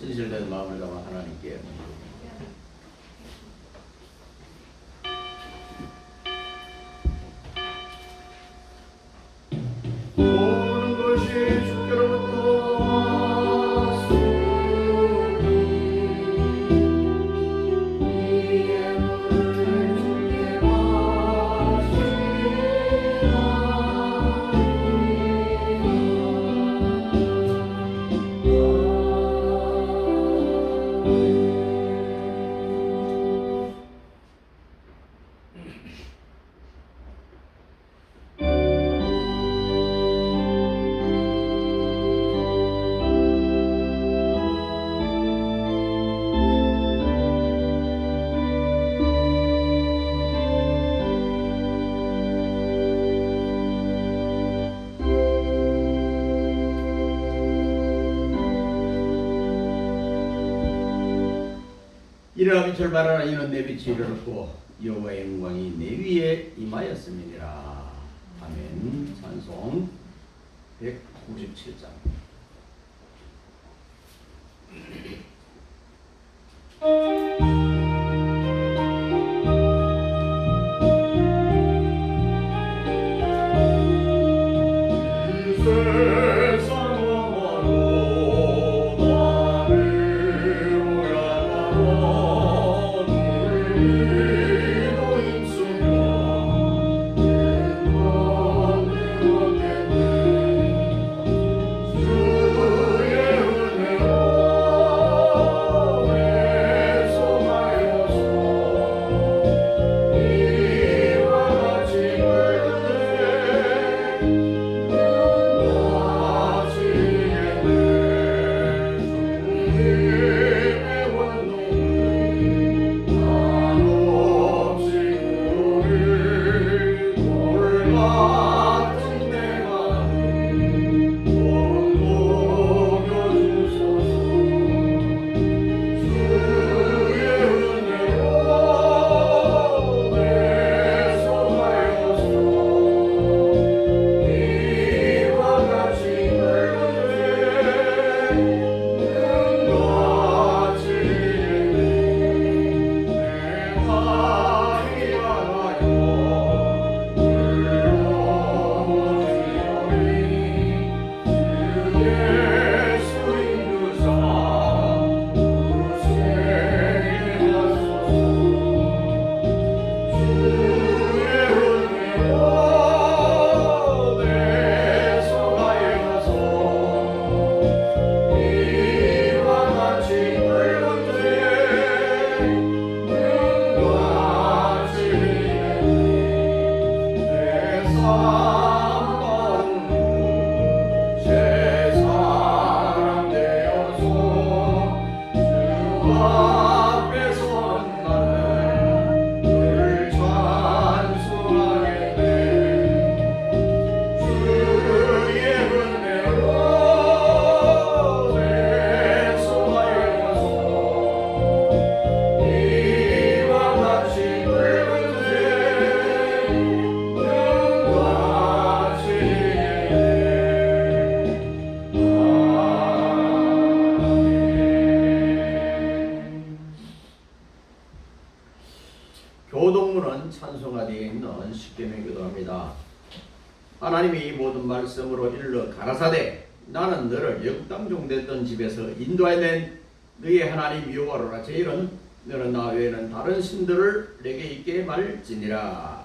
진실된 마음을 담아 하나님께 모든 것이 주께로부터 이러함이 절발하라. 이는 내 빛이 이르렀고 여호와의 영광이 내 위에 임하였음이니라. 아멘. 찬송 197장. 교동문은 찬송가디에 있는 십계명 기도합니다. 하나님이 이 모든 말씀으로 일러 가라사대 나는 너를 영국 당종됐던 집에서 인도하여 너의 하나님 여호와로라. 제 일은 너는 나 외에는 다른 신들을 내게 있게 말지니라.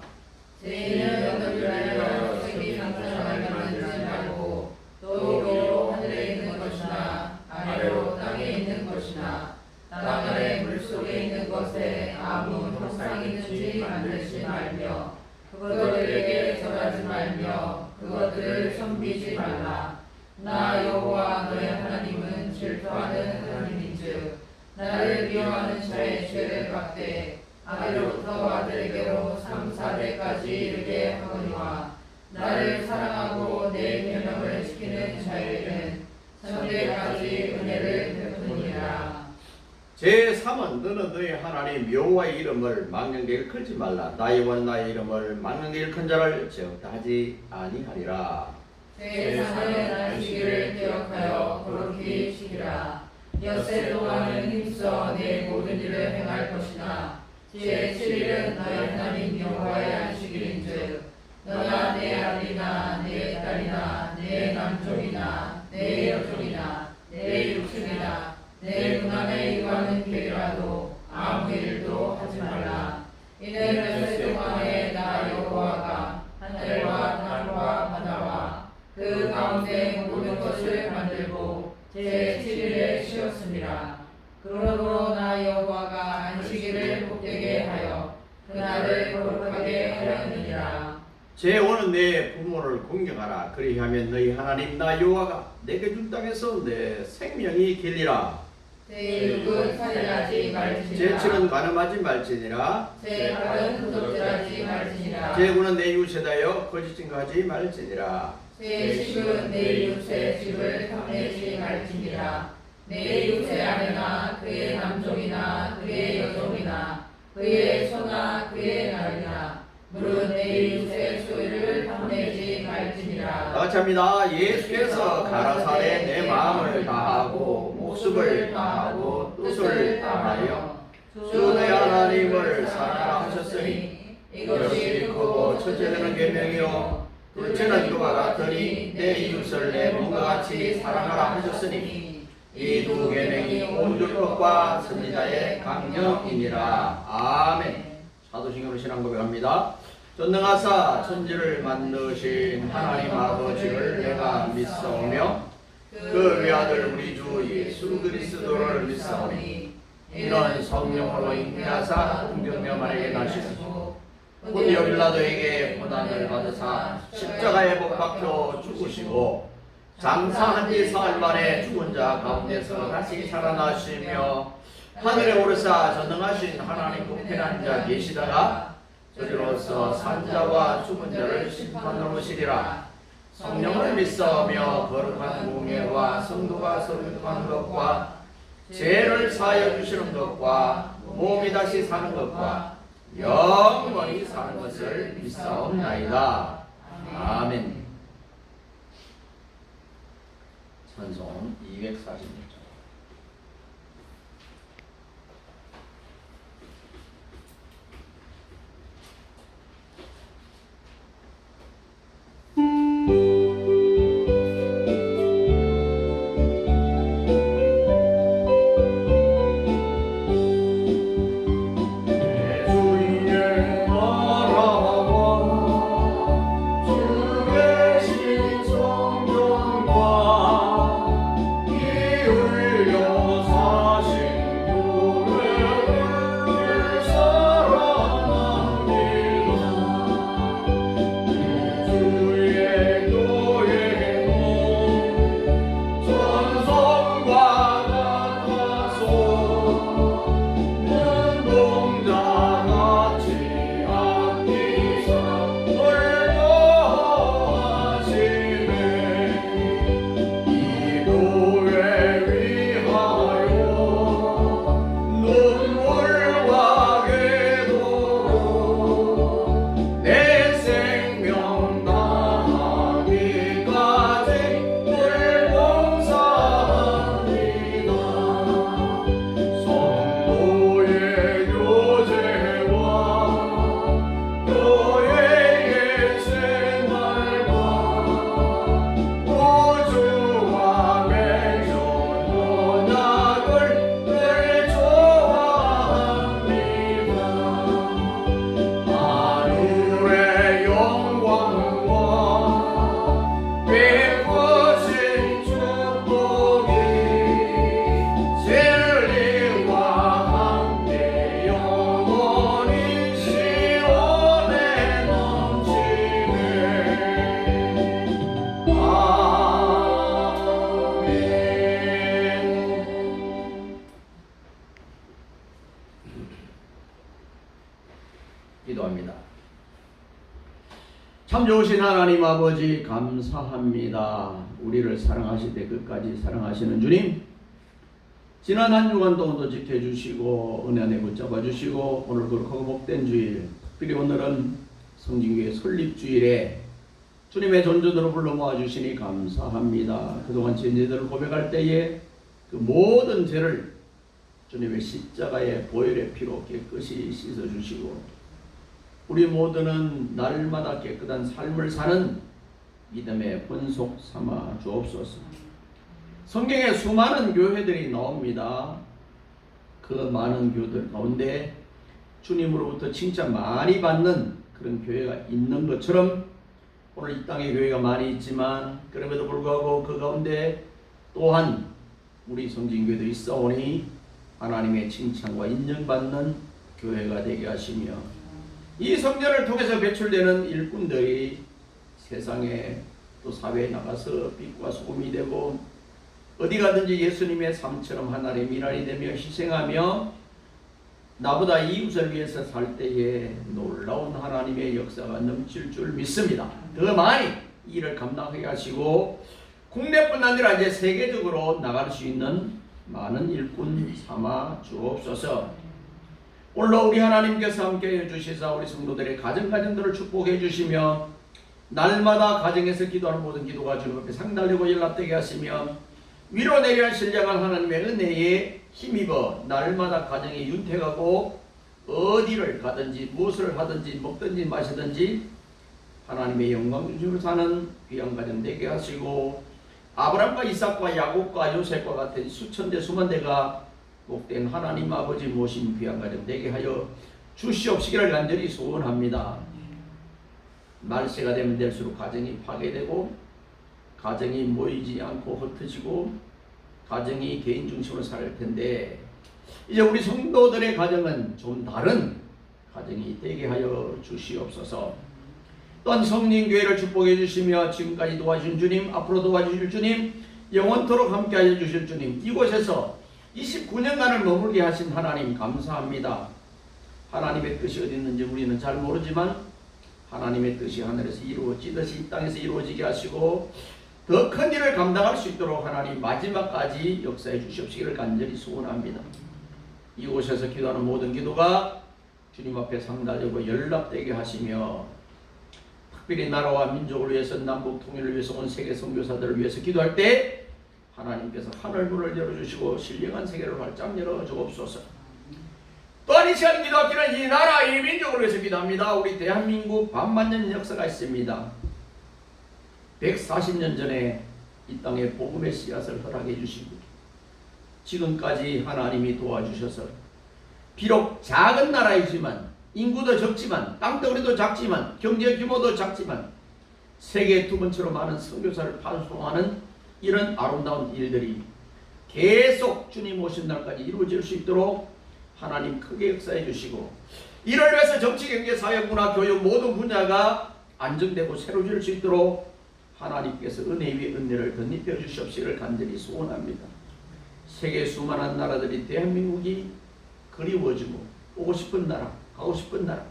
죄인은 너를 위하여 너에게 상상하게 만들지 말고 또 위로 하늘에 있는 것이나 아래로 땅에 있는 것이나 땅 아래 물속에 있는 것에 아무 형상이 있는지 만들지 말며 그것들에게 절하지 말며 그것들을 섬기지 말라. 나 여호와 너의 하나님은 질투하는 하나님인즉 나를 미워하는 자의 죄를 갚되 아들로부터 아들에게로 3, 4대까지 이르게 하거니와 나를 사랑하고 내 계명을 지키는 자에게는 천대까지 은혜를 베푸니라. 제3은 너는 너의 하나님 여호와의 이름을 막는 데 일컫지 말라. 나의 원 나의 이름을 막는 데 일컫는 자를 제압하지 아니하리라. 제3은 안식일을 기억하여 거룩히 지키라. 엿새도 너희 하나님 여호와의 안식일인즉 너나 내 아들이나 내 딸이나 내 남종이나 내 여종이나 내 육축이나 내 문안에 이관한 길이라도 아무 일도 하지 말라. 이는 몇세 동안에 나 여호와가 하늘과 땅과 바다와 그 가운데 모든 것을 만들고 제7일에 쉬었습니다. 그러므로 나 여호와가 안식일을 복되게 하여 그날을 거룩하게 하였느니라. 제5는 내 부모를 공경하라. 그리하면 너희 하나님 나 여호와가 내게 준 땅에서 내 생명이 길리라. 제6은 살인하지 말지니라. 제7은 간음하지 말지니라. 제8은 도둑질하지 말지니라. 제9는 내 이웃에 대하여 거짓 증거하지 말지니라. 제10은 내 이웃의 집을 탐내지 말지니라. 내 이웃의 아내나 그의 남종이나 그의 여종이나 그의 소나 그의 나이나 물은 내 이웃의 소유를 탐내지 말지니라. 같이 합니다. 예수께서 가라사대 내 마음을 다하고 목숨을 다하고 뜻을 다하여 주 내 하나님을 사랑하라 하셨으니 이것이 크고 첫째는 계명이요 둘째는 그와 같으니 내 이웃을 내 몸과 같이 사랑하라 하셨으니 이 두 계명이 온 율법과 선지자의 강령이니라. 아멘. 사도신경으로 신앙 고백합니다. 전능하사 천지를 만드신 하나님 아버지를 내가 믿사오며 그 외아들 우리 주 예수 그리스도를 믿사오니 이는 성령으로 잉태하사 공경녀만에게 나시고 본디오 빌라도에게 고난을 받으사 십자가에 못 박혀 죽으시고 장사한 지 사흘 만에 죽은 자 가운데서 다시 살아나시며 하늘에 오르사 전능하신 하나님 우편한 자 계시다가 저리로서 산자와 죽은 자를 심판하러 오시리라. 성령을 믿사오며 거룩한 공예와 성도가 서육하는 것과 죄를 사하여 주시는 것과 몸이 다시 사는 것과 영원히 사는 것을 믿사옵나이다. 아멘. 찬송 246장. 기도합니다. 참 좋으신 하나님 아버지 감사합니다. 우리를 사랑하시되 끝까지 사랑하시는 주님, 지난 한 주간 동안도 지켜주시고 은혜 안에 붙잡아 주시고 오늘 거룩하고 복된 주일, 특별히 오늘은 성진교회 설립주일에 주님의 존재로 불러 모아주시니 감사합니다. 그동안 죄인들을 고백할 때에 그 모든 죄를 주님의 십자가의 보혈의 피로 깨끗이 씻어주시고 우리 모두는 날마다 깨끗한 삶을 사는 믿음의 본속 삼아 주옵소서. 성경에 수많은 교회들이 나옵니다. 그 많은 교회들 가운데 주님으로부터 칭찬 많이 받는 그런 교회가 있는 것처럼 오늘 이 땅에 교회가 많이 있지만 그럼에도 불구하고 그 가운데 또한 우리 성진교회도 있사오니 하나님의 칭찬과 인정받는 교회가 되게 하시며 이 성전을 통해서 배출되는 일꾼들이 세상에 또 사회에 나가서 빛과 소금이 되고 어디 가든지 예수님의 삶처럼 하나님의 미랄이 되며 희생하며 나보다 이웃을 위해서 살 때에 놀라운 하나님의 역사가 넘칠 줄 믿습니다. 더 많이 일을 감당하게 하시고 국내뿐 아니라 이제 세계적으로 나갈 수 있는 많은 일꾼 삼아 주옵소서. 오늘도 우리 하나님께서 함께 해주시사 우리 성도들의 가정들을 축복해 주시며 날마다 가정에서 기도하는 모든 기도가 주님 앞에 상달되고 연락되게 하시며 위로 내려 신령한 하나님의 은혜에 힘입어 날마다 가정이 윤택하고 어디를 가든지 무엇을 하든지 먹든지 마시든지 하나님의 영광 중심으로 사는 귀한 가정 되게 하시고 아브라함과 이삭과 야곱과 요셉과 같은 수천대 수만대가 복된 하나님 아버지 모신 귀한 가정 되게 하여 주시옵시기를 간절히 소원합니다. 말세가 되면 될수록 가정이 파괴되고 가정이 모이지 않고 흩어지고 가정이 개인 중심으로 살 텐데 이제 우리 성도들의 가정은 좀 다른 가정이 되게 하여 주시옵소서. 또한 성령교회를 축복해 주시며 지금까지 도와주신 주님, 앞으로 도와주실 주님, 영원토록 함께하여 주실 주님, 이곳에서 29년간을 머물게 하신 하나님 감사합니다. 하나님의 뜻이 어디 있는지 우리는 잘 모르지만 하나님의 뜻이 하늘에서 이루어지듯이 이 땅에서 이루어지게 하시고 더 큰 일을 감당할 수 있도록 하나님 마지막까지 역사해 주시옵시기를 간절히 소원합니다. 이곳에서 기도하는 모든 기도가 주님 앞에 상달되고 연락되게 하시며 특별히 나라와 민족을 위해서 남북 통일을 위해서 온 세계 선교사들을 위해서 기도할 때 하나님께서 하늘 문을 열어주시고 신령한 세계를 활짝 열어주옵소서. 또한 이 시간 기도하기는 이 나라 이 민족을 위해서 기도합니다. 우리 대한민국 반만년 역사가 있습니다. 140년 전에 이 땅에 복음의 씨앗을 허락해 주시고 지금까지 하나님이 도와주셔서 비록 작은 나라이지만 인구도 적지만 땅덩어리도 작지만 경제 규모도 작지만 세계 두 번째로 많은 선교사를 파송하는 이런 아름다운 일들이 계속 주님 오신 날까지 이루어질 수 있도록 하나님 크게 역사해 주시고 이를 위해서 정치, 경제, 사회, 문화, 교육 모든 분야가 안정되고 새로워질 수 있도록 하나님께서 은혜 위에 은혜를 덧입혀 주시옵시기를 간절히 소원합니다. 세계 수많은 나라들이 대한민국이 그리워지고 오고 싶은 나라, 가고 싶은 나라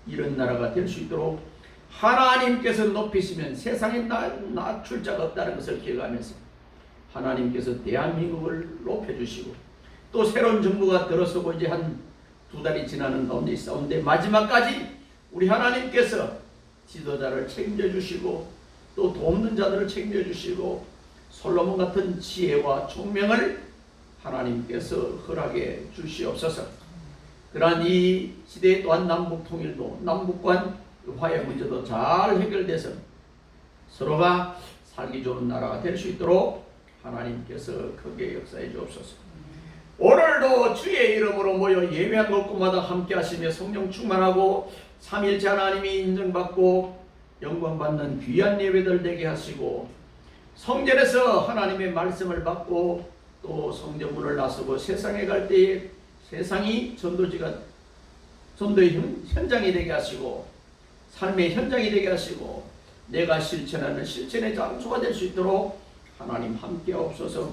이런 나라가 될 수 있도록 하나님께서 높이시면 세상에 낮출 자가 없다는 것을 기억하면서 하나님께서 대한민국을 높여주시고 또 새로운 정부가 들어서고 이제 한 2달이 지나는 가운데 있사온데 마지막까지 우리 하나님께서 지도자를 책임져 주시고 또 돕는 자들을 책임져 주시고 솔로몬 같은 지혜와 총명을 하나님께서 허락해 주시옵소서. 그러한 이 시대에 또한 남북 통일도 남북 간 화해 문제도 잘 해결돼서 서로가 살기 좋은 나라가 될 수 있도록 하나님께서 크게 역사해 주옵소서. 오늘도 주의 이름으로 모여 예배한 곳마다 함께 하시며 성령 충만하고 삼일째 하나님이 인정받고 영광받는 귀한 예배들 되게 하시고 성전에서 하나님의 말씀을 받고 또 성전문을 나서고 세상에 갈 때에 세상이 전도의 현장이 되게 하시고 삶의 현장이 되게 하시고 내가 실천하는 실천의 장소가 될 수 있도록 하나님 함께 하옵소서.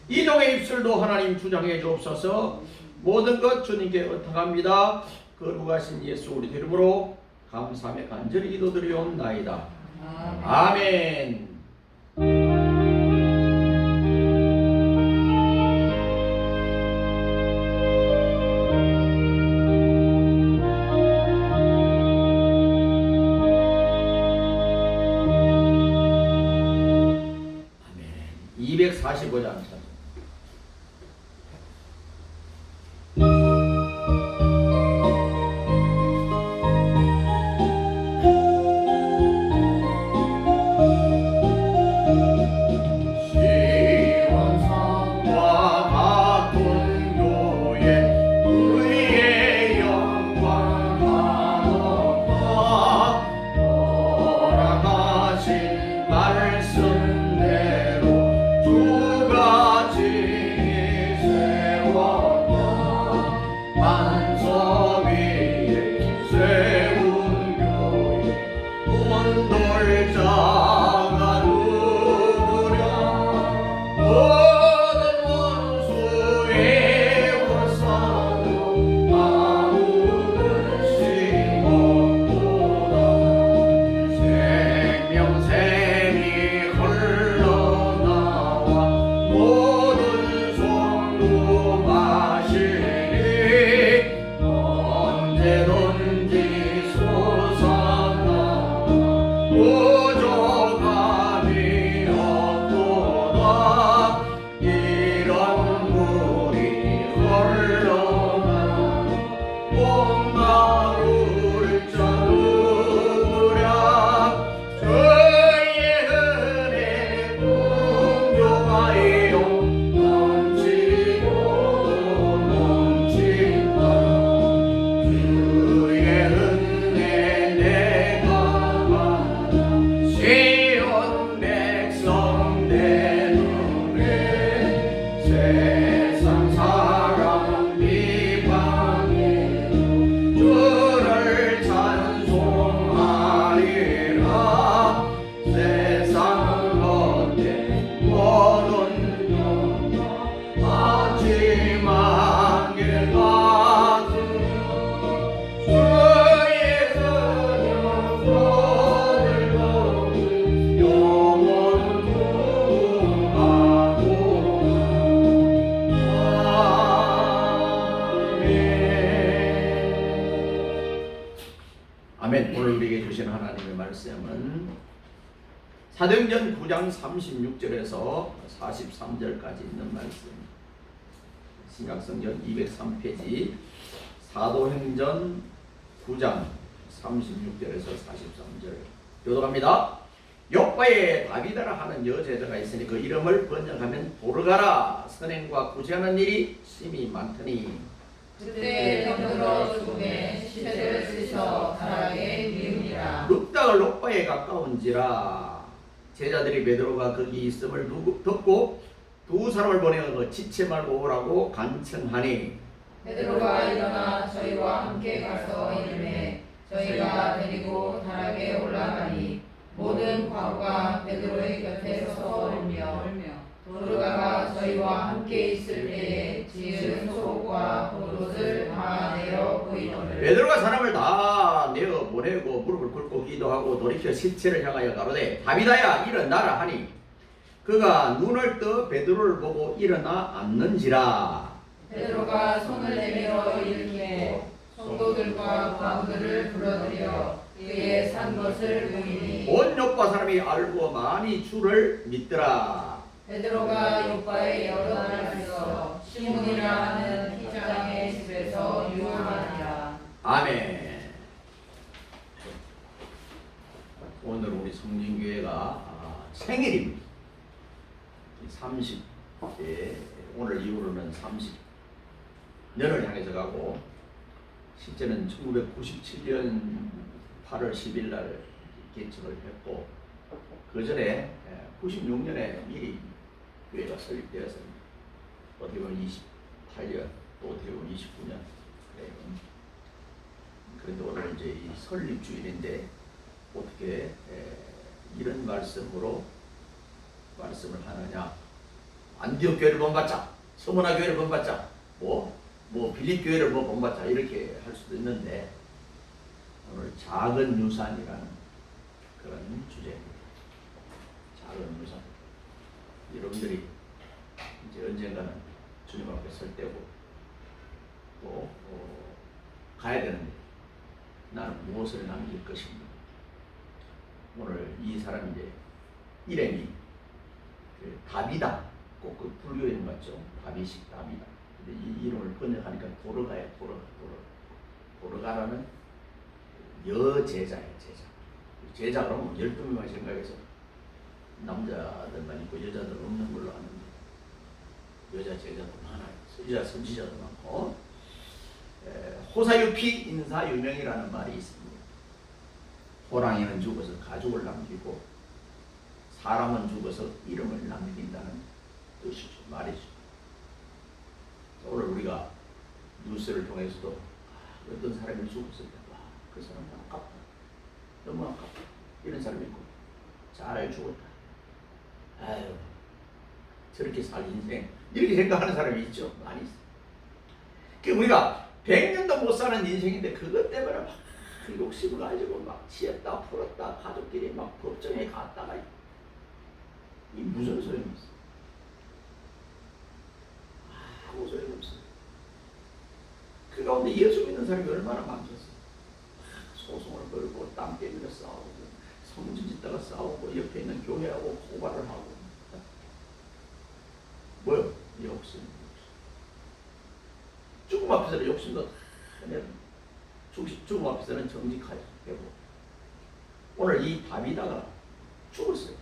이종의 입술도 하나님 주장해 주옵소서. 모든 것 주님께 의탁합니다. 거룩하신 예수 우리 이름으로 감사하며 간절히 기도드리옵나이다. 아멘. 아멘. 245장 모든 원수의 원사도 아무 근심 없도다. 생명샘이 흘러나와 모든 성도 마시리. 언제든지 솟아나 부족함이 없도다. 이런 물이 흘러나 뽕나룰 자 누구랴. 주의 은혜 풍족하여 넘치고 넘친다. 주의 은혜 내가 받아 시온 백성 내 눈에 세상 사람 비방해도 주를 찬송하리라. 세상 겉에 모든 마지막 일 같은 주의 은혜 손을 놓은 영원 구하고 아멘. 오늘 우리에게 주신 하나님의 말씀은 사도행전 9장 36절에서 43절까지 있는 말씀. 신약성경 203페이지 사도행전 9장 36절에서 43절 교독합니다. 요바에 다비다라 하는 여제자가 있으니 그 이름을 번역하면 도르가라. 선행과 구제하는 일이 심히 많더니 그때 병들어 죽음에 시체를 쓰셔 다락에 미우니라. 룩닥을 높바에 가까운지라. 제자들이 베드로가 거기 있음을 듣고 두 사람을 보내어 지체 말고 오라고 간청하니 베드로가 일어나 저희와 함께 가서 이르매 저희가 데리고 다락에 올라가니 모든 과부가 베드로의 곁에 서서 울며 도르가가 저희와 함께 있을 때에 지은 속옷과 겉옷을 다 내어 보이더니 베드로가 사람을 다 내어 보내고 무릎을 꿇고 기도하고 돌이켜 시체를 향하여 가로되 다비다야 일어나라 하니 그가 눈을 떠 베드로를 보고 일어나 앉는지라. 베드로가 손을 내밀어 일으키고 성도들과 과부들을 불러들여 그의 산 것을 보이니 온 요파 사람이 알고 많이 주를 믿더라. 베드로가 요바에 여러 날 있어 시몬이라 하는 희장의 집에서 유하니라. 아멘. 오늘 우리 성진교회가 생일입니다. 30, 오늘 이후로는 30년을 향해서 가고 실제는 1997년 8월 10일 날 개척을 했고 그 전에 96년에 미리 교회가 설립되었습니다. 어떻게 보면 28년, 또 어떻게 보면 29년. 그런데 오늘 이제 이 설립주일인데 어떻게 이런 말씀으로 말씀을 하느냐. 안디옥 교회를 본받자, 서문화 교회를 본받자, 뭐 빌립 교회를 본받자 이렇게 할 수도 있는데 오늘 작은 유산이라는 그런 주제입니다. 작은 유산. 여러분들이 이제 언젠가는 주님 앞에 설 때고 또 가야 되는데 나는 무엇을 남길 것인가. 오늘 이 사람 이제 이름이 다비다. 꼭 그 불교 이름 맞죠? 다비식 다비다. 근데 이 이름을 번역하니까 도르가야. 도르가라는 여제자예요. 제자 그러면 12명만 생각해서 남자들만 있고 여자들 없는 걸로 아는데 여자 제자도 많아요. 여자 선지자도 많고 호사유피 인사유명이라는 말이 있습니다. 호랑이는 죽어서 가죽을 남기고 사람은 죽어서 이름을 남긴다는 뜻이죠. 말이죠. 오늘 우리가 뉴스를 통해서도 어떤 사람이 죽었을 때 그 사람 아깝다. 너무 아깝다. 이런 사람이 있고 잘 죽었다. 아유 저렇게 살 인생 이렇게 생각하는 사람이 있죠. 많이 있어요. 그 우리가 100년도 못 사는 인생인데 그것 때문에 막 그 욕심을 가지고 막 치였다 풀었다 가족끼리 막 법정에 갔다가 이 무슨 소용있어. 아무 소용없어요. 그 가운데 예수 믿는 사람이 얼마나 많겠어요. 소송을 걸고 땀 때문에 싸우고 성질 짓다가 싸우고 옆에 있는 교회하고 고발을 하고 뭐요? 욕심. 죽음 앞에서는 욕심도 죽음 앞에서는 정직하게 되고 오늘 이 다비다가 죽었어요.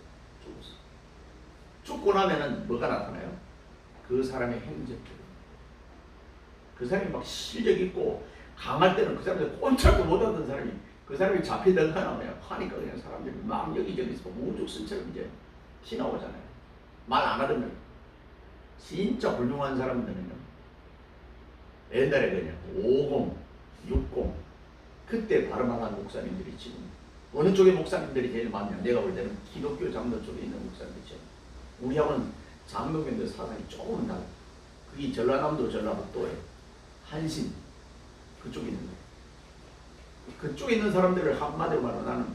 죽고 나면은 뭐가 나타나요? 그 사람의 행적들. 그 사람이 막 실력 있고 강할 때는 그 사람들 꼼짝도 못하던 사람이 그 사람이 잡히다가 나면 하니까 그냥 사람들이 막 여기저기서 우죽순처럼 이제 튀나오잖아요. 말 안 하던 진짜 훌륭한 사람들은요. 옛날에 그냥 50, 60 그때 발음하는 목사님들이 지금 어느 쪽의 목사님들이 제일 많냐? 내가 볼 때는 기독교 장로 쪽에 있는 목사님이죠. 우리하고는 장로교인들 사상이 조금 달라. 그게 전라남도 전라북도에 한신 그쪽에 있는 거예요. 그쪽에 있는 사람들을 한마디로 말하면 나는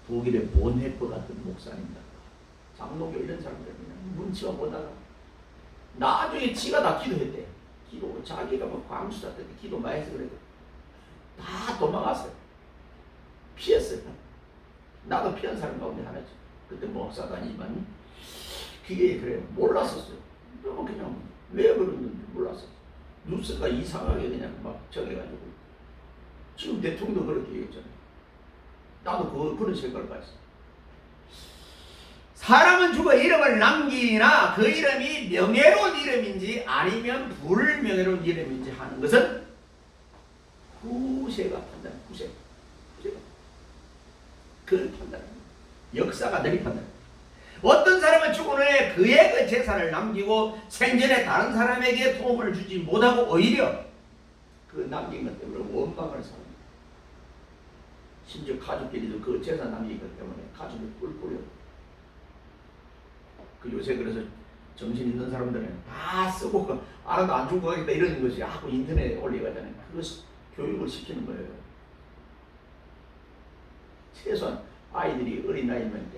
독일의 본헤퍼 같은 목사님이다. 장로교 이런 사람들 그냥 눈치만 보다가 나중에 지가 다 기도했대. 기도 자기가 뭐 광수자 때 기도 많이 해서 그래도 다 도망갔어요. 피했어요. 나도 피한 사람 가운데 하나죠. 그때 목사다니지만 그게 그래요. 몰랐었어요. 너무 그냥 왜 그러는지 몰랐어요. 뉴스가 이상하게 그냥 막 정해가지고 지금 대통령도 그렇게 얘기했잖아요. 나도 그런 생각을 봤어요. 사람은 죽어 이름을 남기나 그 이름이 명예로운 이름인지 아니면 불명예로운 이름인지 하는 것은 후세가 판단. 후세가 그 판단입니다. 역사가 늘 판단입니다. 어떤 사람은 죽은 후에 그의 그 재산을 남기고 생전에 다른 사람에게 도움을 주지 못하고 오히려 그 남긴 것 때문에 원망을 삽니다. 심지어 가족끼리도 그 재산 남긴 것 때문에 가족이 꿀꿀해요. 그 요새 그래서 정신 있는 사람들은 다 쓰고 알아도 안 주고 가겠다 이러는 것이 하고 인터넷에 올리가잖아요. 그것이 교육을 시키는 거예요. 최소한 아이들이 어린 나이면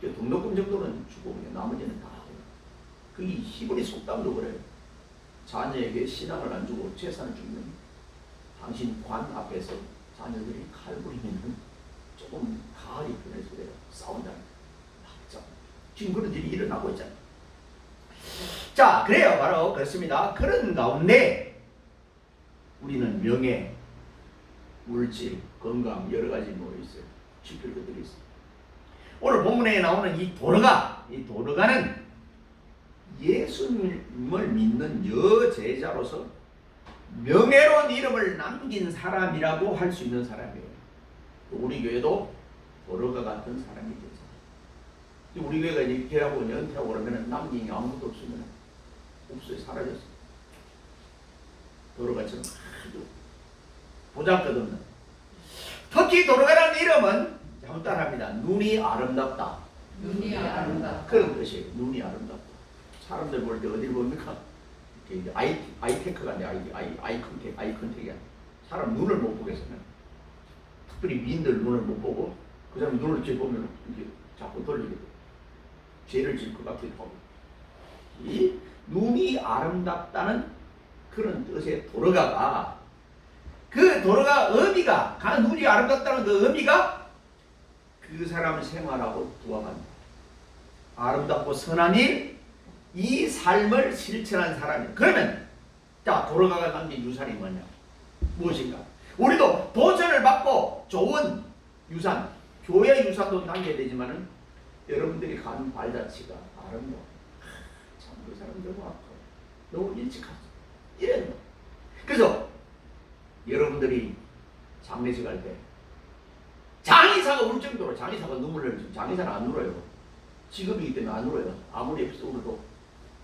등록금 정도는 주고 나머지는 다 하고. 그게 히브리 속담도 그래요. 자녀에게 신앙을 안 주고 재산을 주면 당신 관 앞에서 자녀들이 칼 부리면 조금 가을이 변해서 그래요. 싸운다는 거예요. 지금 그런 일이 일어나고 있잖아요. 자, 그래요. 바로 그렇습니다. 그런 가운데 우리는 명예, 물질, 건강 여러 가지 뭐 있어요. 지킬 것들이 있어요. 오늘 본문에 나오는 이 도르가는 예수님을 믿는 여제자로서 명예로운 이름을 남긴 사람이라고 할 수 있는 사람이에요. 우리 교회도 도르가 같은 사람이 되죠. 우리 교회가 이렇게 하고 연퇴하고 그러면 남긴 게 아무것도 없으면 없어요. 사라졌어요. 도르가처럼 아주 보잘것없는. 특히 도르가라는 이름은 한번 따라합니다. 눈이 아름답다. 눈이 아름답다. 그런 뜻이에요. 눈이 아름답다. 사람들 볼 때 어딜 봅니까? 이렇게 아이테크가 아니라 아이컨택이야. 사람 눈을 못 보겠으면 특별히 미인들 눈을 못 보고 그 사람 눈을 이렇게 보면 이제 자꾸 돌리게 돼. 죄를 질 것 같기도 하고. 이 눈이 아름답다는 그런 뜻의 도르가가 그 도르가 의미가 눈이 아름답다는 그 의미가 그 사람 생활하고 부합한다. 아름답고 선한 일, 이 삶을 실천한 사람이에요. 그러면 자 도르가가 남긴 유산이 뭐냐? 무엇인가? 우리도 도전을 받고 좋은 유산, 교회 유산도 남겨야 되지만은 여러분들이 가는 발자취가 아름다워. 참 그 사람 너무 아파. 너무 일찍하죠. 이래요. 그래서 여러분들이 장례식 할 때 장의사가 울 정도로 장의사가 눈물을 흘리죠. 장의사는 안 울어요. 직업이기 때문에 안 울어요. 아무리 옆에서 울어도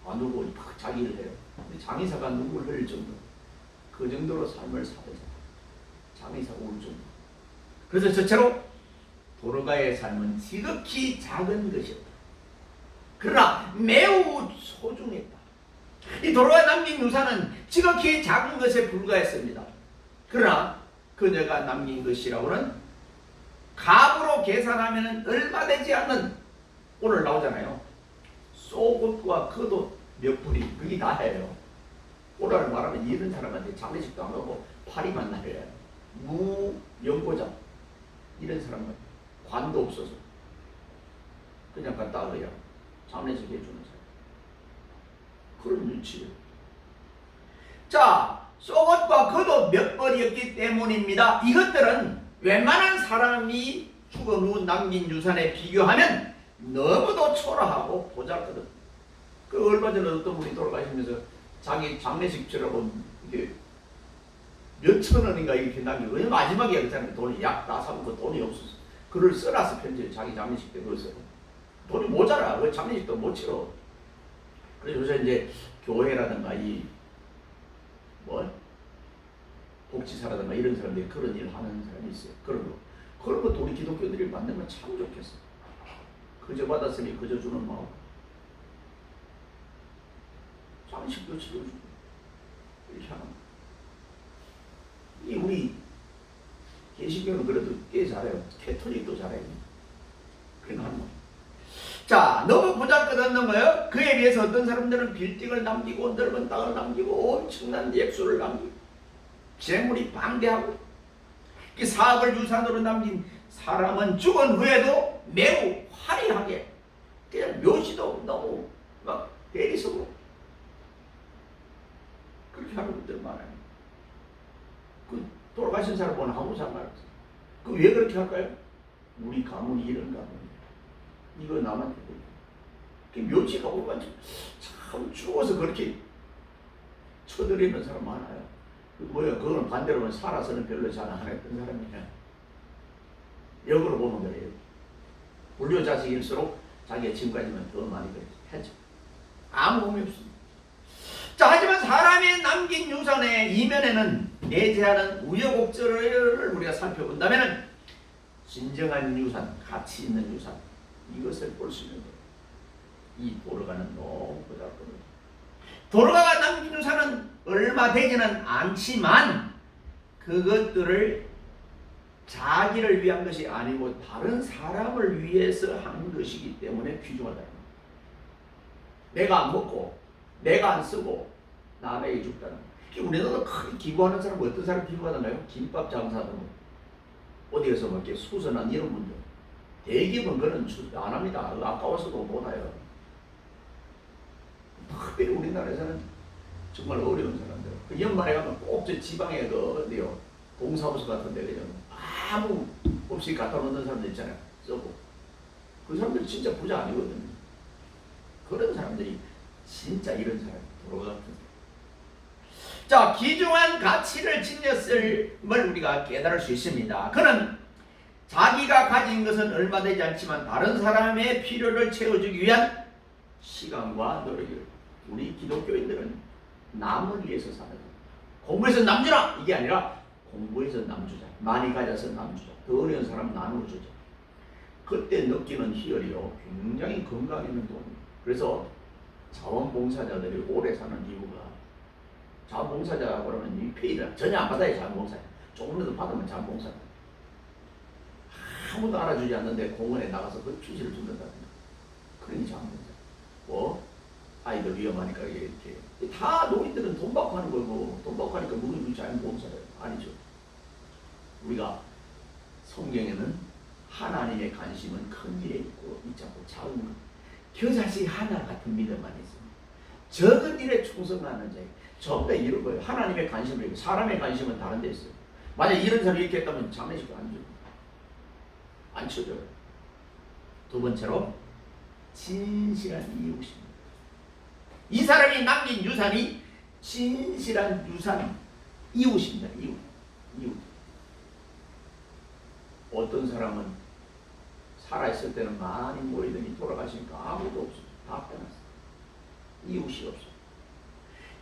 안 울고 막 자기 일을 해요. 근데 장의사가 눈물 흘릴 정도. 그 정도로 삶을 살아요. 장의사가 울 정도. 그래서 저처럼 도르가의 삶은 지극히 작은 것이었다. 그러나 매우 소중했다. 이 도로가 남긴 유산은 지극히 작은 것에 불과했습니다. 그러나 그녀가 남긴 것이라고는 값으로 계산하면 얼마 되지 않는, 오늘 나오잖아요. 속옷과 겉옷 몇 불이, 그게 다예요. 오늘 말하면 이런 사람한테 장례식도 안 하고 파리만 날려요. 무연고자 이런 사람은 관도 없어서 그냥 갖다 그냥 장례식 해주는 사람, 그런 위치예요. 자, 속옷과 겉옷 몇 벌이었기 때문입니다. 이것들은 웬만한 사람이 죽은 후 남긴 유산에 비교하면 너무도 초라하고 보잘것없. 그 얼마 전에 어떤 분이 돌아가시면서 자기 장례식 치라고 이게 몇천 원인가 이렇게 남기고, 왜냐면 마지막에 그렇잖아요. 돈이 약 다 사먹고 돈이 없어서 그걸 써놨어. 편지를 자기 장례식 때 그거 돈이 모자라. 그 장례식도 못 치러. 그래서 요새 이제 교회라든가 이 복지사라든가 이런 사람들이 그런 일 하는 사람이 있어요. 그런 거 우리 기독교들이 만들면 참 좋겠어. 그저 받았으니 그저 주는 마음. 장식도 치러주고 이렇게 하는 거. 이 우리 개신교는 그래도 꽤 잘해요. 캐톨릭도 잘해요. 그러니까 하는 거. 자, 너무 보잘것없는 거예요. 그에 비해서 어떤 사람들은 빌딩을 남기고 넓은 땅을 남기고 엄청난 액수를 남기고 재물이 방대하고, 이 사업을 유산으로 남긴 사람은 죽은 후에도 매우 화려하게, 그냥 묘시도 너무 막 대리석으로 그렇게 하는 분들 많아요. 그 돌아가신 사람 보면 아무 상관없어요. 그 왜 그렇게 할까요? 우리 가문이 이런 가문이에요. 이거 남한테 그 묘지가 오면 참 죽어서 그렇게 쳐들이는 사람 많아요. 뭐야, 그거는 반대로 보면 살아서는 별로 잘 안 했던 사람이냐. 역으로 보는 거예요. 불효자식일수록 자기가 지금까지만 더 많이 했죠. 아무 의미 없습니다. 자, 하지만 사람이 남긴 유산의 이면에는 내재하는 우여곡절을 우리가 살펴본다면 진정한 유산, 가치 있는 유산, 이것을 볼 수 있는 거예요. 이 도로가는 너무 보잘것없어요. 도로가가 남긴 유산은 얼마 되지는 않지만 그것들을 자기를 위한 것이 아니고 다른 사람을 위해서 한 것이기 때문에 귀중하다. 내가 안 먹고 내가 안 쓰고 남에게 줬다는 거. 우리나라도 크게 기부하는 사람은 어떤 사람 기부하던가요? 김밥 장사하던 거, 어디에서 뭐 이렇게 수선한 이런 분들, 대기업은 그런 안 합니다. 아까워서도 못해요. 특별히 우리나라에서는 정말 어려운 사람들, 그 연말에 가면 꼭 저 지방에 그 어디요 동사무소 같은데 그냥 아무 없이 갖다 놓는 사람들 있잖아요. 쓰고 그 사람들 진짜 부자 아니거든요. 그런 사람들이 진짜 이런 사람, 도로 같은 사람. 자, 귀중한 가치를 지녔음을 우리가 깨달을 수 있습니다. 그는 자기가 가진 것은 얼마 되지 않지만 다른 사람의 필요를 채워주기 위한 시간과 노력을, 우리 기독교인들은 남을 위해서 사는 거예요. 공부해서 남주라! 이게 아니라 공부해서 남주자. 많이 가져서 남주자. 더 어려운 사람 나눠주자. 그때 느끼는 희열이요, 굉장히 건강해는 돈이에요. 그래서 자원봉사자들이 오래 사는 이유가, 자원봉사자 그러면 이 페이를 전혀 안 받아요. 자원봉사자 조금이라도 받으면 자원봉사자. 아무도 알아주지 않는데 공원에 나가서 그 표시를 준다든가, 그러니 자원봉사자. 뭐 아이들 위험하니까 이렇게 다 노인들은 돈 받고 하는 거고, 돈 받고 하니까 누구는 자원봉사자예요? 아니죠. 우리가 성경에는 하나님의 관심은 큰 일에 있고 있지 않고 작은 것, 겨자씨 하나 같은 믿음만 있습니다. 적은 일에 충성하는 자에게 전부 다 이런 거예요. 하나님의 관심을 있고 사람의 관심은 다른 데 있어요. 만약 이런 사람이 이렇게 했다면 장례식도 안 줘요. 안 쳐줘요. 두 번째로 진실한 이웃입니다. 이 사람이 남긴 유산이 진실한 유산, 이웃입니다. 이웃. 어떤 사람은 살아있을 때는 많이 모이더니 돌아가시니까 아무도 없어요. 다 빼놨어요. 이웃이 없어요.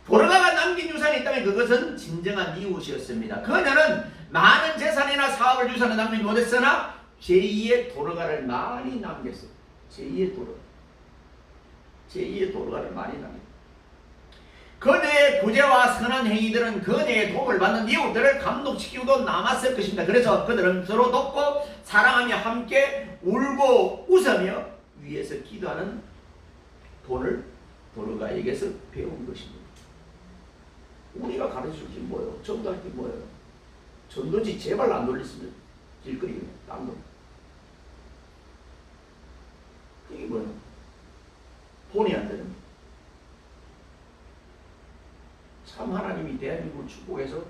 도로가가 남긴 유산이 있다면 그것은 진정한 이웃이었습니다. 그녀는 많은 재산이나 사업을 유산을 남기지 못했으나 제2의 도로가를 많이 남겼어요. 제2의 도로가. 제2의 도로가를 많이 납니다. 그녀의 구제와 선한 행위들은 그녀의 도움을 받는 이웃들을 감동시키고도 남았을 것입니다. 그래서 그들은 서로 돕고 사랑하며 함께 울고 웃으며 위에서 기도하는 돈을 도로가에게서 배운 것입니다. 우리가 가르칠 게 뭐예요? 전도할 게 뭐예요? 전도지 제발 안 돌렸으면 길거리에 딴 거. 그게 뭐예요? 본의 안 되는 거. 참 하나님이 대한민국을 축복해서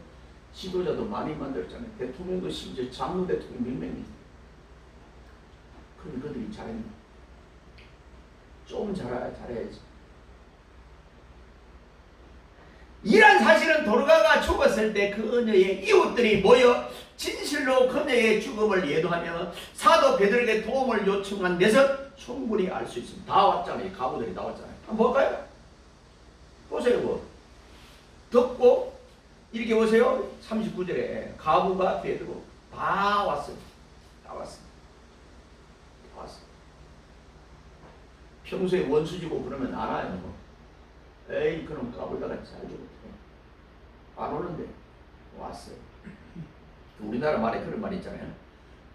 지도자도 많이 만들었잖아요. 대통령도 심지어 장로 대통령 몇 명이. 그럼 그들이 잘했나? 좀 잘해야지. 이런 사실은 도르가가 죽었을 때 그녀의 이웃들이 모여 진실로 그녀의 죽음을 예도하며 사도 베드로에게 도움을 요청한 데서 충분히 알 수 있습니다. 다 왔잖아요. 가부들이 다 왔잖아요. 한번 볼까요? 보세요. 뭐. 듣고 이렇게 보세요. 39절에 가부가 베드로 다 왔어요. 다 왔어요. 다 왔어요. 평소에 원수지고 그러면 안 와요. 뭐. 에이 그럼 까불다가 잘 죽었대. 안 오는데 왔어요. 우리나라 말에 그런 말이 있잖아요.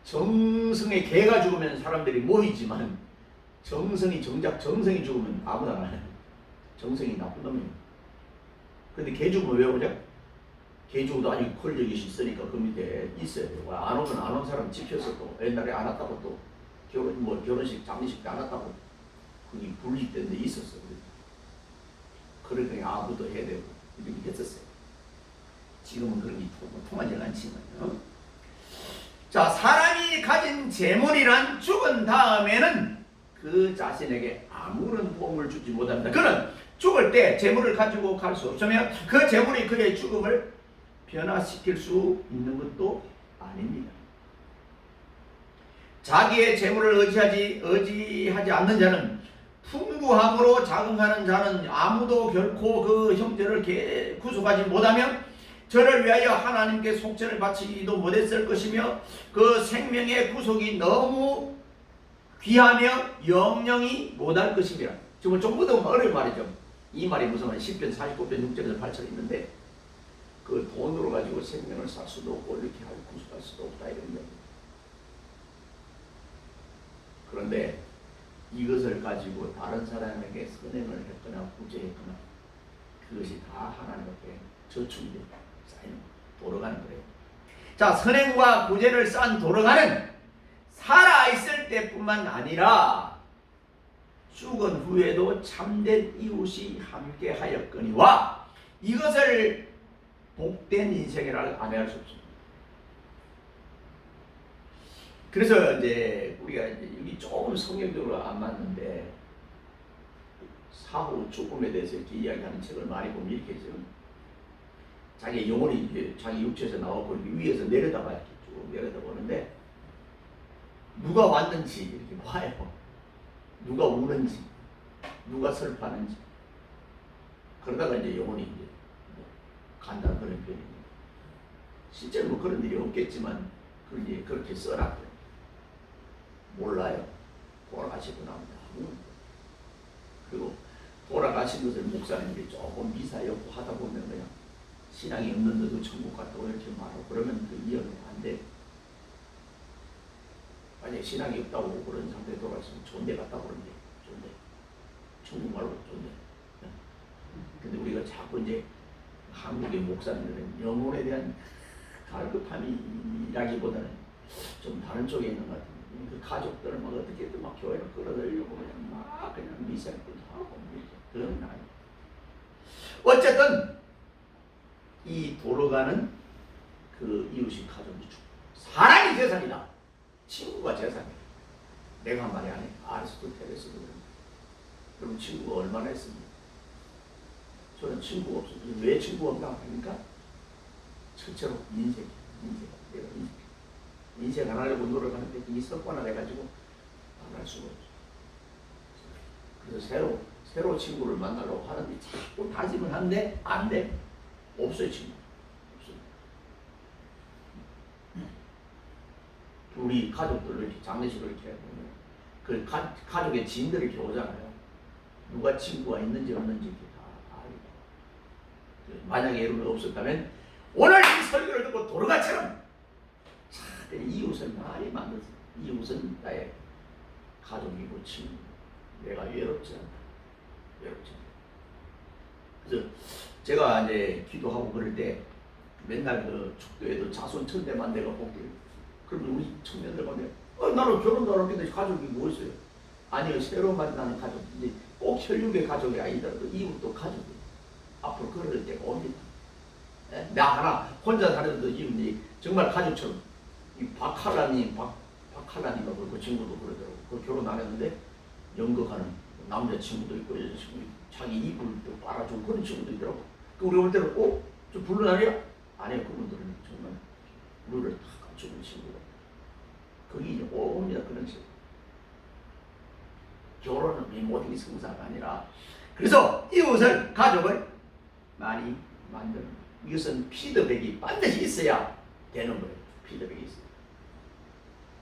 정성의 개가 죽으면 사람들이 모이지만 정성이 죽으면 아무나 안 와요. 정성이 나쁜 놈이에요. 근데 개 죽으면 왜 오죠? 개 죽어도 아직 권력이 있으니까 그 밑에 있어야 돼요. 안 오면 안 온 사람 집혀서 또 옛날에 안 왔다고 또 결혼식 장례식 때 안 왔다고 그게 분리된 데 있었어. 그러니까 아무도 해야 되고 이렇게 했었어요. 지금은 그런 게 통하지 않지만. 자, 사람이 가진 재물이란 죽은 다음에는 그 자신에게 아무런 도움을 주지 못합니다. 그는 죽을 때 재물을 가지고 갈 수 없으며 그 재물이 그의 죽음을 변화시킬 수 있는 것도 아닙니다. 자기의 재물을 의지하지 않는 자는 풍부함으로 자긍하는 자는 아무도 결코 그 형제를 구속하지 못하며 저를 위하여 하나님께 속죄를 바치기도 못했을 것이며 그 생명의 구속이 너무 귀하며 영영이 못할 것입니다. 지금 좀 더 어려운 말이죠. 이 말이 무슨 말이에요? 10편 49편 6절에서 8절에 있는데 그 돈으로 가지고 생명을 살 수도 없고 이렇게 하고 구속할 수도 없다 이런 겁니다. 그런데 이것을 가지고 다른 사람에게 선행을 했거나 구제했거나 그것이 다 하나님 앞에 저축이 쌓이는 도로가는 거예요. 자, 선행과 구제를 쌓은 도로가는 살아있을 때뿐만 아니라 죽은 후에도 참된 이웃이 함께 하였거니와 이것을 복된 인생이라 안해할 수 없습니다. 그래서 이제 우리가 여기 조금 성경적으로 안 맞는데 사후 죽음에 대해서 이렇게 이야기하는 책을 많이 보면 이렇게 해서 자기 영혼이 이제 자기 육체에서 나오고 위에서 내려다봐 이렇게 쭉 내려다보는데 누가 왔는지 이렇게 봐요. 누가 우는지, 누가 슬퍼하는지. 그러다가 이제 영혼이 이제 간다는 그런 표현입니다. 실제로 뭐 그런 일이 없겠지만 그렇게 써놨대요. 몰라요. 돌아가시고 납니다. 그리고 돌아가신 것을 목사님들이 조금 미사여고 하다 보면 그냥 신앙이 없는데도 천국 갔다고 이렇게 말하고 그러면 그 이해가 안 돼. 만약에 신앙이 없다고 그런 상태에 돌아가시면 존대 갔다고 그러는데 존대. 천국 말고 존대. 근데 우리가 자꾸 이제 한국의 목사님들은 영혼에 대한 갈급함이라기보다는 좀 다른 쪽에 있는 것 같아요. 그 가족들을 막 어떻게든 막 교회로 끌어들이려고 그냥 미사일도 하고 그런 거 아니에요. 어쨌든 이 도로가는 그 이웃이 가족이 죽고 사람이 재산이다. 친구가 재산이다. 내가 한 말이 아니에요. 아리스토텔레스도 그럽니다. 그럼 친구가 얼마나 했습니까? 저는 친구가 없어요. 왜 친구가 없나 하니까 첫째로 인생. 인생 안 하려고 노력하는데 이 습관을 해가지고 안 할 수가 없어요. 그래서 새로 친구를 만나려고 하는데 자꾸 다짐을 하는데 안 돼. 없어요, 친구. 없어요. 우리 가족들을 이렇게 장례식을 이렇게 보면 그 가족의 지인들이 이렇게 오잖아요. 누가 친구가 있는지 없는지 다 알고. 만약에 여러분 없었다면 오늘 이 설교를 듣고 도르가처럼 이웃을 많이 만들었어요. 이웃은 나의 가족이고 친구. 내가 외롭지 않다. 외롭지 않다. 그래서 제가 이제 기도하고 그럴 때 맨날 그 축도에도 자손 천대만 내가 복귀. 그러면 우리 청년들 보면 나는 결혼도 안 했는데 가족이 뭐 있어요? 아니요, 새로 만나는 가족. 이제 꼭 혈육의 가족이 아니더라도 이웃도 가족이에요. 앞으로 그럴 때가 옵니다. 나 하나 혼자 살아도 이웃이 정말 가족처럼. 이 박칼라님하고 그 친구도 그러더라고. 그 결혼 안 했는데 연극하는 남자친구도 있고 여자친구도 있고 자기 이불도 빨아주고 그런 친구도 있더라고. 그 우리가 볼 때는 저 불륜아니야? 아니요, 그분들은 정말 룰을 다 갖추는 친구가. 거기 이제 옵니다. 그런 식으로. 결혼은 모든 게 성사가 아니라 그래서 이웃을 가족을 많이 만드는 이것은 피드백이 반드시 있어야 되는 거예요. 피드백이 있어요.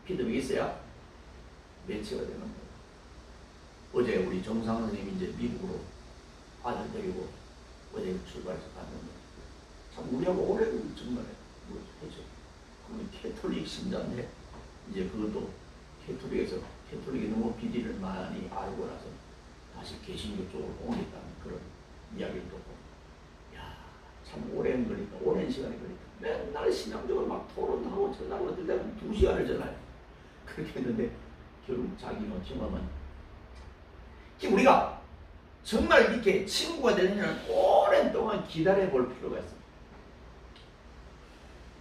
피드백이 있어야 매치가 되는 거예요. 어제 우리 정상 선생님이 이제 미국으로 아들 데리고 어제 출발해서 갔는데 참 우리하고 오래 정말 했죠. 그분이 캐톨릭 신자인데 이제 그것도 캐톨릭이 너무 비리를 많이 알고 나서 다시 개신교 쪽으로 옮겼다는 그런 이야기를 듣고 참 오랜 거리다. 오랜 시간이 걸리다. 맨날 신앙적으로 막 토론하고 전화하고 어떨 때는 2시간을 전화해요. 그렇게 했는데 결국 자기가 경험은 우리가 정말 이렇게 친구가 되려면 오랜 동안 기다려 볼 필요가 있어요.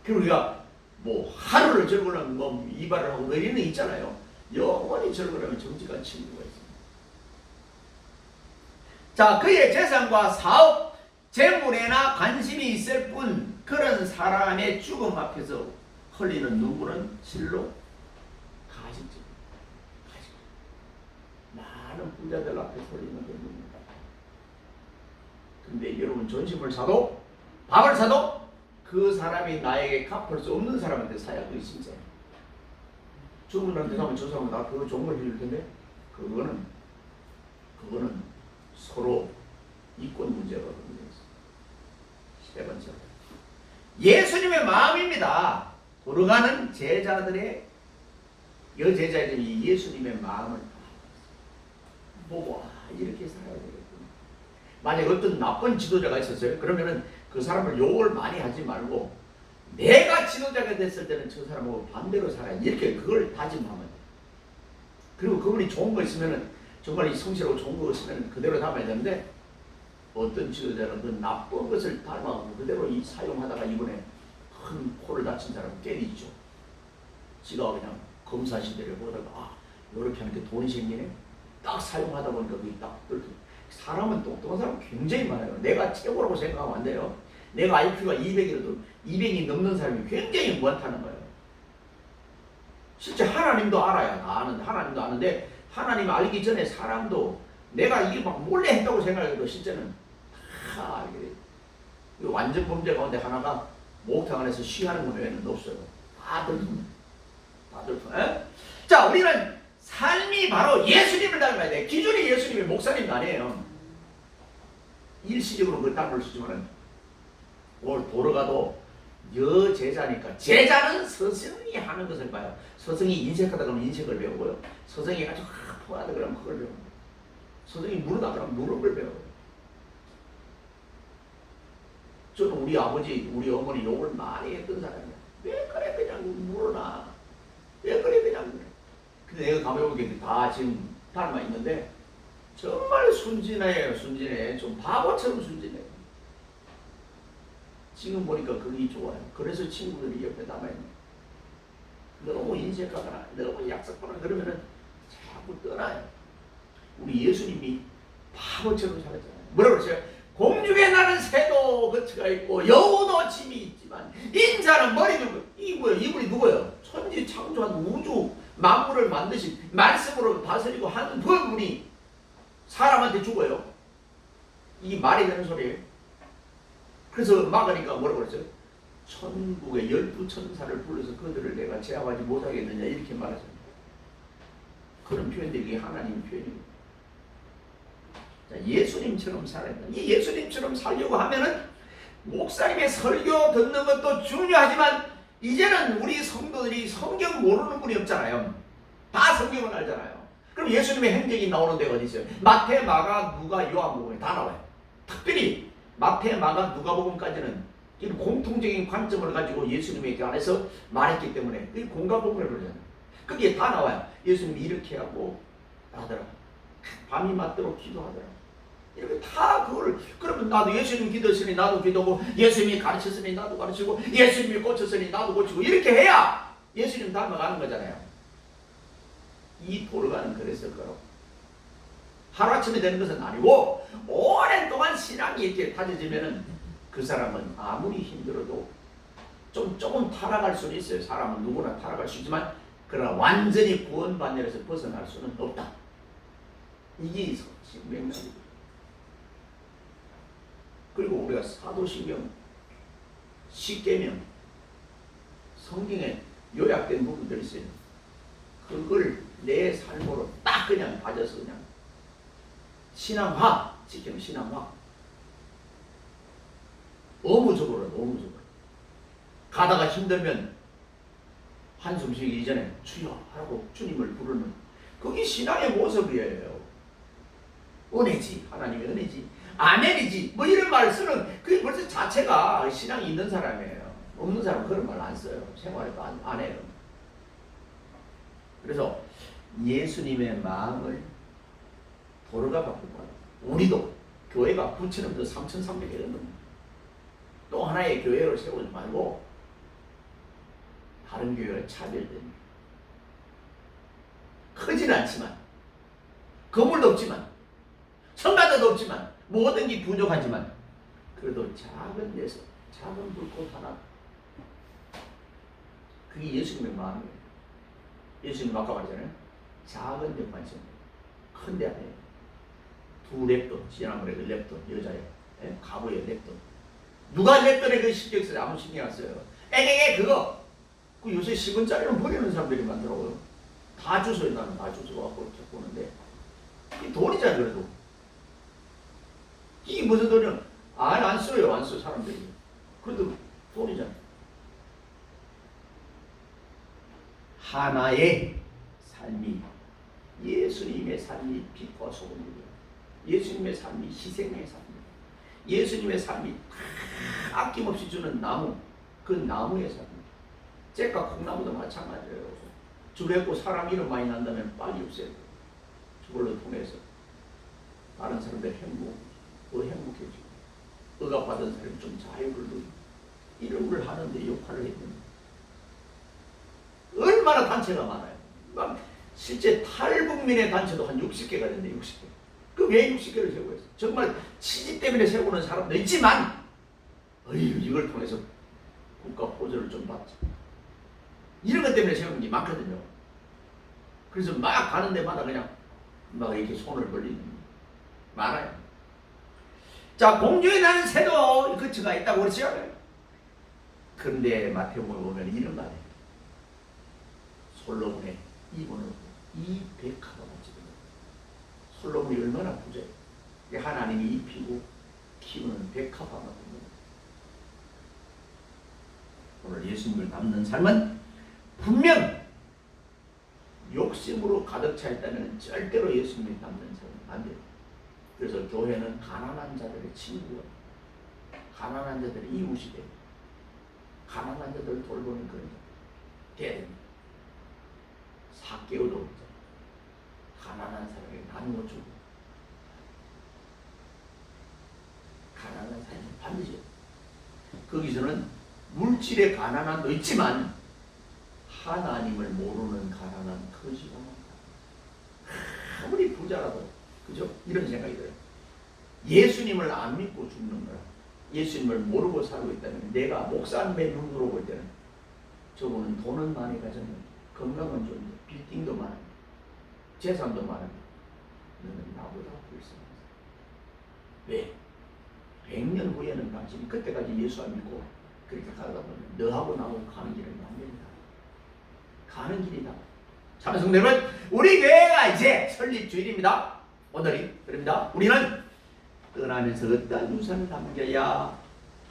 그리고 우리가 뭐 하루를 즐거려면 뭐 이발을 하고 이런 게 있잖아요. 영원히 즐거려면 정직한 친구가 있습니다. 자, 그의 재산과 사업, 재물에나 관심이 있을 뿐 그런 사람의 죽음 앞에서 흘리는 눈물은 실로 가식적. 많은 부자들 앞에서 흘리는 눈물입니다. 근데 여러분 전심을 사도 밥을 사도 그 사람이 나에게 갚을 수 없는 사람한테 사야 그게 진짜예요. 죽은 사람한테 사면 저 사람은 나 그거 좋은 걸 해줄 텐데 그거는 서로 이권 문제가 문제있어요. 세 번째로 예수님의 마음입니다. 돌아가는 제자들의 여제자들이 예수님의 마음을 보고 이렇게 살아야 되겠구나. 만약 어떤 나쁜 지도자가 있었어요. 그러면은 그 사람을 욕을 많이 하지 말고 내가 지도자가 됐을 때는 저 사람하고 반대로 살아야 이렇게 그걸 다짐하면 돼. 그리고 그분이 좋은 거 있으면은 정말 이 성실하고 좋은 거 있으면 그대로 담아야 되는데 어떤 지도자는 그 나쁜 것을 닮아가고 그대로 사용하다가 이번에 큰 코를 다친 사람 때리죠. 지가 그냥 검사 시대를 보다가 이렇게 하는 게 돈이 생기네. 딱 사용하다 보니까 그게 딱 사람은 똑똑한 사람 굉장히 많아요. 내가 최고라고 생각하면 안 돼요. 내가 IQ가 200이라도 200이 넘는 사람이 굉장히 무한하는 거예요. 실제 하나님도 알아야 아는데 하나님도 아는데 하나님 알기 전에 사람도 내가 이게 막 몰래 했다고 생각해도 실제는 다 알게 돼요. 완전 범죄 가운데 하나가 목욕탕 안에서 쉬하는 것 외에는 없어요. 다들 통해. 자, 우리는 삶이 바로 예수님을 닮아야 돼. 기준이 예수님의 목사님도 아니에요. 일시적으로 그걸 닮을 수 있지만 오늘 돌아가도 여제자니까 제자는 스승이 하는 것을 봐요. 스승이 인색하다 그러면 인색을 배우고요. 스승이 아주 포하다 그러면 그걸 배우고 스승이 무르다 그러면 무른 걸 배워요. 저는 우리 아버지, 우리 어머니 욕을 많이 했던 사람이야. 왜 그래 그냥 물어나. 왜 그래 그냥 그래. 근데 내가 가만히 다 지금 닮아 있는데 정말 순진해요. 순진해. 좀 바보처럼 순진해요. 지금 보니까 그게 좋아요. 그래서 친구들이 옆에 남아있네. 너무 인색하거나 너무 약속하거나 그러면은 자꾸 떠나요. 우리 예수님이 바보처럼 살았잖아요. 뭐라고 그러세요? 공중에 나는 새도 거치가 있고 여우도 짐이 있지만 인자는 머리 누구? 이게 뭐예요? 이분이 누구예요? 천지 창조한 우주 만물을 만드신 말씀으로 다스리고 하는 그분이 사람한테 죽어요. 이게 말이 되는 소리예요. 그래서 막으니까 뭐라고 그랬어요? 천국의 12천사를 불러서 그들을 내가 제압하지 못하겠느냐 이렇게 말하잖아요. 그런 표현들이 하나님의 표현입니다. 예수님처럼 살아야 된다. 이 예수님처럼 살려고 하면은 목사님의 설교 듣는 것도 중요하지만 이제는 우리 성도들이 성경 모르는 분이 없잖아요. 다 성경을 알잖아요. 그럼 예수님의 행적이 나오는 데가 어디 있어요? 마태, 마가, 누가, 요한복음에 다 나와요. 특별히 마태, 마가, 누가복음까지는 이런 공통적인 관점을 가지고 예수님의 그 안에서 말했기 때문에 이 공가복음을 그러잖아요. 거기에 다 나와요. 예수님이 이렇게 하고 하더라. 밤이 맞도록 기도하더라. 이렇게 다 그걸, 그러면 나도 예수님 기도했으니 나도 기도하고, 예수님이 가르쳤으니 나도 가르치고, 예수님이 고쳤으니 나도 고치고, 이렇게 해야 예수님 닮아가는 거잖아요. 이 돌가는 그랬을 거라고. 하루아침에 되는 것은 아니고 오랜 동안 신앙이 이렇게 다져지면은 그 사람은 아무리 힘들어도 조금 타락할 수는 있어요. 사람은 누구나 타락할 수 있지만 그러나 완전히 구원받는 데서 벗어날 수는 없다. 이게 맥락이에요. 그리고 우리가 사도신경, 십계명, 성경에 요약된 부분들이 있어요. 그걸 내 삶으로 딱 그냥 가져서 그냥 신앙화 지키는 신앙화. 의무적으로 가다가 힘들면 한숨 쉬기 이전에 주여 하고 주님을 부르는 그게 신앙의 모습이에요. 은혜지, 하나님의 은혜지, 아멘이지, 뭐 이런 말을 쓰는 그게 벌써 자체가 신앙이 있는 사람이에요. 없는 사람은 그런 말 안 써요. 생활에도 안 해요. 그래서 예수님의 마음을 도로가 바꾼 거예요. 우리도 교회가 부처님도 3,300개 넘는 또 하나의 교회를 세우지 말고 다른 교회와 차별됩니다. 크지는 않지만, 건물도 없지만, 성가대도 없지만, 모든 게 부족하지만, 그래도 작은 데서 작은 불꽃 하나, 그게 예수님의 마음이에요. 예수님 아까 말했잖아요. 작은 데 관심, 큰 데 아니에요. 두 랩돈, 지난번에 그 랩돈, 여자예요. 가부의 랩돈. 누가 랩돈에 그 신경 써요? 아무 신경 안 써요. 에게게 그거. 그 요새 10원짜리는 버리는 사람들이 많더라고요. 다 주워요. 나는 다 주워갖고 이렇게 보는데. 이 돈이잖아요, 그래도. 이게 무슨 돈이야? 안 써요, 안 써, 사람들이. 그래도 돈이잖아요. 하나의 삶이 예수님의 삶이 빛과 소금이에요. 예수님의 삶이 희생의 삶이에요. 예수님의 삶이 다 아낌없이 주는 나무, 그 나무의 삶이에요. 잭과 콩나무도 마찬가지예요. 죽었고 사람 이름 많이 난다면 빨리 없애요. 저걸로 통해서 다른 사람들 더 행복해지고 응답받은 사람이 좀 자유를 누리고 이런 걸 하는데 역할을 했는데 얼마나 단체가 많아요. 막 실제 탈북민의 단체도 한 60개가 됐네. 60개. 그 왜 60개를 세우고 있어요? 정말 취지 때문에 세우는 사람도 있지만 이걸 통해서 국가 보조를 좀 받자. 이런 것 때문에 세우는 게 많거든요. 그래서 막 가는 데마다 그냥 막 이렇게 손을 벌리는 많아요. 자, 공중에 나는 새도 거처가 있다고 그러죠. 그런데 마태복음에 보면 이런 말이에요. 솔로몬의 이분은 이 백합화 같이 솔로몬이 얼마나 부자예요. 하나님이 입히고 키우는 백합화 같은 거예요. 오늘 예수님을 닮는 삶은 분명 욕심으로 가득 차 있다면 절대로 예수님을 닮는 삶은 안 돼요. 그래서 교회는 가난한 자들의 친구가, 가난한 자들의 이웃이 돼요. 가난한 자들을 돌보는 그런 자 돼야 됩니다. 사개오도 가난한 사람에게 나누어 주고 가난한 사람은 반드시 거기서는 물질의 가난함도 있지만 하나님을 모르는 가난한 거지가 많다. 아무리 부자라도 그죠? 이런 생각이 들어요. 예수님을 안 믿고 죽는 거라. 예수님을 모르고 살고 있다면 내가 목사님의 눈으로 볼 때는 저분은 돈은 많이 가졌는데 건강은 좋은데 빌딩도 많은데 재산도 많은데 너는 나보다 불쌍하다. 왜? 100년 후에는 당신이 그때까지 예수 안 믿고 그렇게 가다 보면 너하고 나하고 가는 길은 안 됩니다. 가는 길이다. 참성대는 우리 교회가 이제 설립 주일입니다. 오늘이 그럽니다. 우리는 떠나면서 어떠한 유산을 남겨야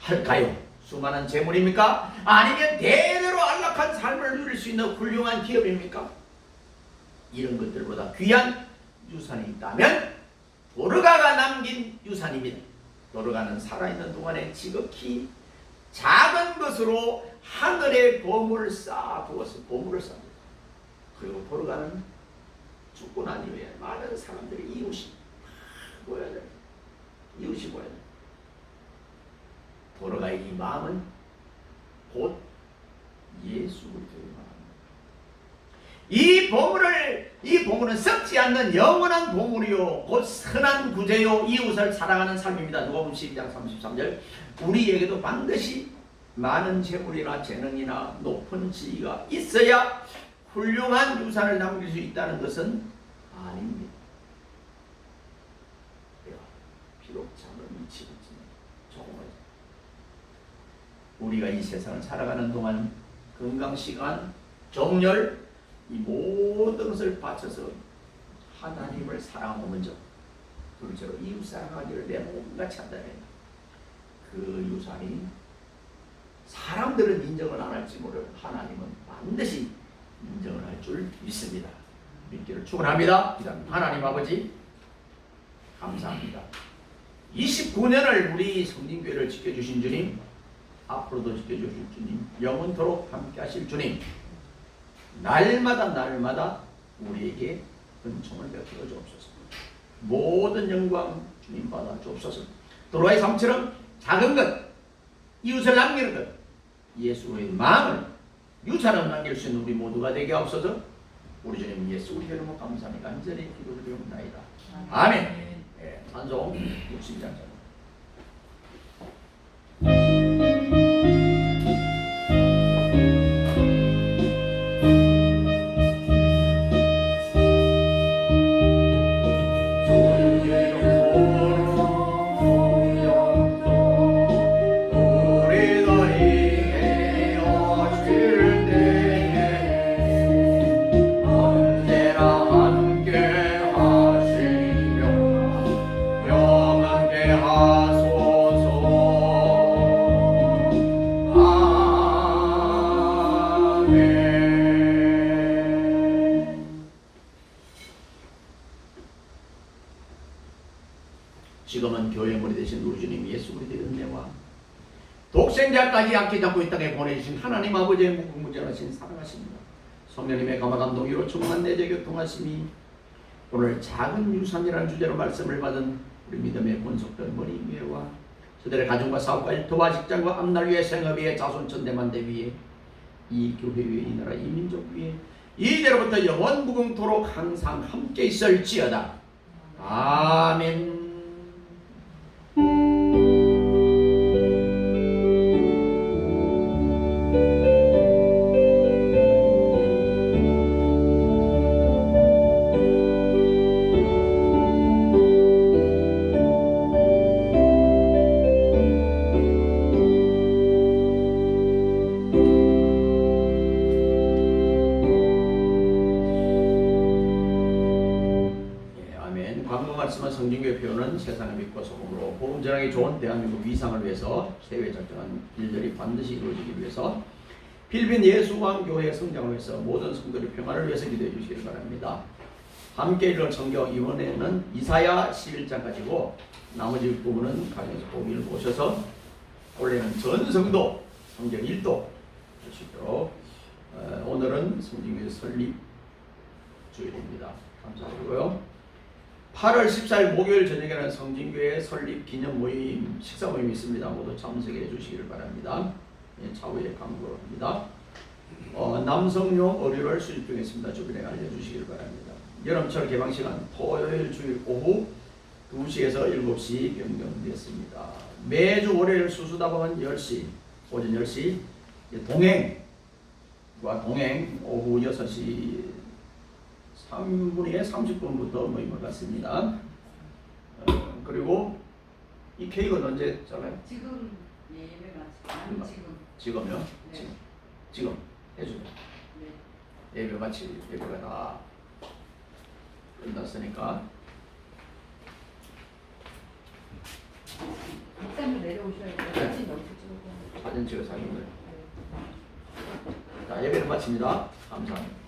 할까요? 수많은 재물입니까? 아니면 대대로 안락한 삶을 누릴 수 있는 훌륭한 기업입니까? 이런 것들보다 귀한 유산이 있다면 도르가가 남긴 유산입니다. 도르가는 살아있는 동안에 지극히 작은 것으로 하늘에 보물을 쌓아두어서 보물을 쌓습니다. 그리고 도르가는 죽고 난 이후에 많은 사람들이 이웃이 모여야 돼요. 이웃이 모여야 돼요. 도르가의 이 마음은 곧 예수 그리스도의 마음입니다. 이 보물은 썩지 않는 영원한 보물이요 곧 선한 구제요 이웃을 사랑하는 삶입니다. 누가복음 12장 33절. 우리에게도 반드시 많은 재물이나 재능이나 높은 지위가 있어야 훌륭한 유산을 남길 수 있다는 것은 아닙니다. 비록 작은 위치겠지만 조금은 우리가 이 세상을 살아가는 동안 건강, 시간, 정열 이 모든 것을 바쳐서 하나님을 사랑하고 먼저 둘째로 이웃 사랑하기를 내 몸같이 한다면 그 유산이 사람들은 인정을 안 할지 모르는 하나님은 반드시 인정을 할 줄 믿습니다. 믿기를 축원합니다. 기도합니다. 하나님 아버지 감사합니다. 29년을 우리 성진교회를 지켜주신 주님, 앞으로도 지켜주실 주님, 영원토록 함께 하실 주님, 날마다 우리에게 은총을 베풀어 주옵소서. 모든 영광 주님 받아 주옵소서. 도로의 삶처럼 작은 것, 이웃을 남기는 것, 예수의 마음을 유산을 남길 수 있는 우리 모두가 되게 하옵소서. 우리 주님 예수 우리 이름으로 감사하며 간절히 기도드리옵나이다. 아멘. 찬송 62장. 지금은 교회 머리 되신 우리 주님 예수 그리스도의 은혜와 독생자까지 아끼지 않고 이 땅에 보내주신 하나님 아버지의 무궁무진하신 사랑하십니다. 성령님의 감화 감동으로 충만한 내재 교통하심이 오늘 작은 유산이라는 주제로 말씀을 받은 우리 믿음의 본속들 머리 위에와 저들의 가정과 사업과 일터와 직장과 앞날 위에 생업 위에 자손천대만대 위에 이 교회 위에 이 나라 이 민족 위에 이제로부터 영원 무궁토록 항상 함께 있을지어다. 아멘. 성진교회 표현은 세상을 믿고 소금으로 복음 전하기 좋은 대한민국 위상을 위해서 세계 작정한 일들이 반드시 이루어지기 위해서 필리핀 예수왕교회의 성장을 위해서 모든 성도의 평화를 위해서 기도해 주시기 바랍니다. 함께 읽을 성경 이번에는 이사야 11장 가지고 나머지 부분은 가정에서 보기를 보셔서 올해는 전 성도 성경 1도 할 수 있도록 오늘은 성진교회 설립 주일입니다. 감사드리고요. 8월 14일 목요일 저녁에는 성진교회 설립 기념 모임, 식사 모임이 있습니다. 모두 참석해 주시기를 바랍니다. 차후에 강구합니다. 남성용 의류를 수집 중에 있습니다. 주변에 알려주시기를 바랍니다. 여름철 개방시간 토요일 주일 오후 2시에서 7시 변경되었습니다. 매주 월요일 수수다방은 10시, 오전 10시, 동행 오후 6시 3분에 30분부터 모임을 갖습니다. 그리고 이 케이크는 언제 잘라요? 지금 예배 마치 지금요? 네. 지금 해주세요. 네. 예배가 다 끝났으니까 내려오셔야 돼요. 사진 여기서 찍을 거예요. 사진 찍어서 하는 거예요. 자, 예배를 마칩니다. 감사합니다.